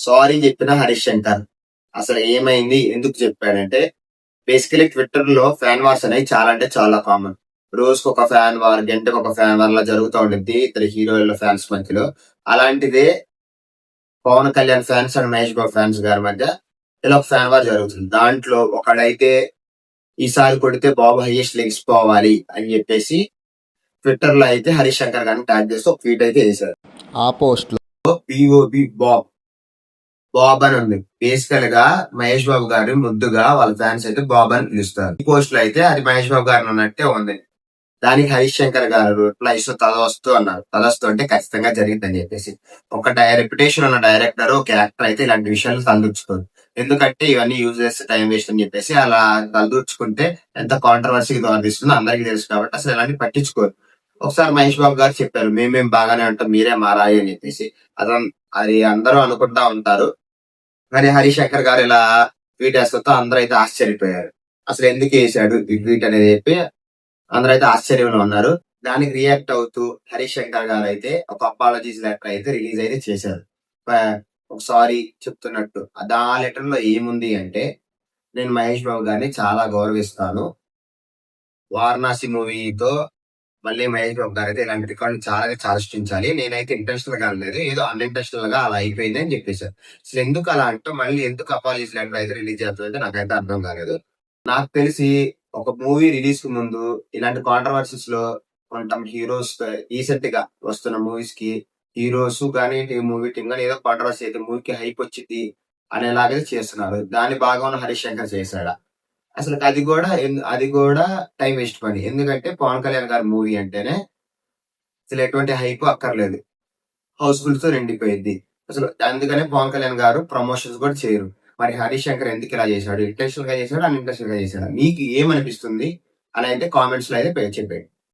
Sorry చెప్పిన హరీష్ శంకర్. అసలు ఏమైంది? ఎందుకు చెప్పాడంటే, బేసికల్లీ ట్విట్టర్‌లో ఫ్యాన్ వార్స్ అనేవి చాలా అంటే చాలా కామన్. రోజుకొక ఫ్యాన్ వార్, గంటకొక ఫ్యాన్ వార్ అలా జరుగుతా ఉండిద్ది ఇద్దరు హీరోల ఫ్యాన్స్ మధ్యలో. అలాంటిదే Pawan Kalyan fans and Mahesh Babu fans గారి మధ్య ఇలా ఒక ఫ్యాన్ వార్ జరుగుతుంది. దాంట్లో ఒకడైతే ఈసారి కొడితే బాబు హైయెస్ట్ లెగిసిపోవాలి అని చెప్పేసి ట్విట్టర్‌లో అయితే హరీష్ శంకర్ గారిని ట్యాగ్ చేస్తూ ఒక ట్వీట్ అయితే చేశారు. ఆ పోస్ట్ సో పిఓబి బాబ్ అని ఉంది. బేసికల్ గా మహేష్ బాబు గారు ముద్దుగా వాళ్ళ ఫ్యాన్స్ అయితే బాబ్ అని పిలుస్తారు. ఈ పోస్ట్ లో అయితే అది మహేష్ బాబు గారిని అన్నట్టే ఉంది. దానికి హరీష్ శంకర్ గారు రిప్లై ఇస్తూ తదస్తు అన్నారు. తదస్తు అంటే ఖచ్చితంగా జరిగిందని చెప్పేసి. ఒక రెప్యుటేషన్ ఉన్న డైరెక్టర్, ఒక యాక్టర్ అయితే ఇలాంటి విషయాలు తలదూర్చుకోరు. ఎందుకంటే ఇవన్నీ యూజ్ చేస్తే టైం వేస్ట్ అని చెప్పేసి అలా తలదూర్చుకుంటే ఎంత కాంట్రవర్సీకి దారితీస్తుందో అందరికీ తెలుసు కాబట్టి అసలు ఇలాంటి పట్టించుకోరు. ఒకసారి మహేష్ బాబు గారు చెప్పారు, మేమేం బాగానే ఉంటాం, మీరే మారాయి అని చెప్పేసి. అది అందరూ అనుకుంటా ఉంటారు. కానీ హరీష్ శంకర్ గారు ఇలా ట్వీట్ వేస్తుంటే అందరూ అయితే ఆశ్చర్యపోయారు. అసలు ఎందుకు వేసాడు ఈ ట్వీట్ అనేది చెప్పి అందరూ అయితే ఆశ్చర్యంలో ఉన్నారు. దానికి రియాక్ట్ అవుతూ హరీష్ శంకర్ గారు అయితే ఒక అపాలజీస్ లెటర్ అయితే రిలీజ్ అయితే చేశారు. ఒక సారీ చెప్తున్నట్టు. ఆ లెటర్ లో ఏముంది అంటే, నేను మహేష్ బాబు గారిని చాలా గౌరవిస్తాను. వారణాసి మూవీతో మళ్ళీ మహేష్ బాబు గారు అయితే ఇలాంటి రికార్డు చాలా సృష్టించాలి. నేనైతే ఇంటెన్షనల్ గా అనలేదు, ఏదో అన్ఇంటెన్షనల్ గా అలా అయిపోయింది అని చెప్పేశారు. అసలు ఎందుకు అలా అంటే మళ్ళీ ఎందుకు అపాలజీస్ లెటర్ అయితే రిలీజ్ చేస్తుందంటే నాకైతే అర్థం కాలేదు. నాకు తెలిసి ఒక మూవీ రిలీజ్ కు ముందు ఇలాంటి కాంట్రవర్సీస్ లో కొంచెం హీరోస్ రీసెంట్ గా వస్తున్న మూవీస్ కి హీరోస్ కానీ మూవీ టీమ్ కానీ ఏదో కాంట్రవర్సీ అయితే మూవీకి హైప్ వచ్చింది అనేలాగే చేస్తున్నారు. దాని భాగంలో హరీష్ శంకర్ చేశాడా? అసలు అది కూడా టైం వేస్ట్ పని. ఎందుకంటే పవన్ కళ్యాణ్ గారి మూవీ అంటేనే అసలు ఎటువంటి హైప్ అక్కర్లేదు, హౌస్ఫుల్ తో నిండిపోయింది. అసలు అందుకనే పవన్ కళ్యాణ్ గారు ప్రమోషన్స్ కూడా చేయరు. మరి హరీష్ శంకర్ ఎందుకు ఇలా చేశాడు? ఇంటెన్షనల్ గా చేశాడు, అన్ఇంటెన్షనల్ గా చేశాడు? మీకు ఏమనిపిస్తుంది అని అయితే కామెంట్స్ లో అయితే చెప్పండి.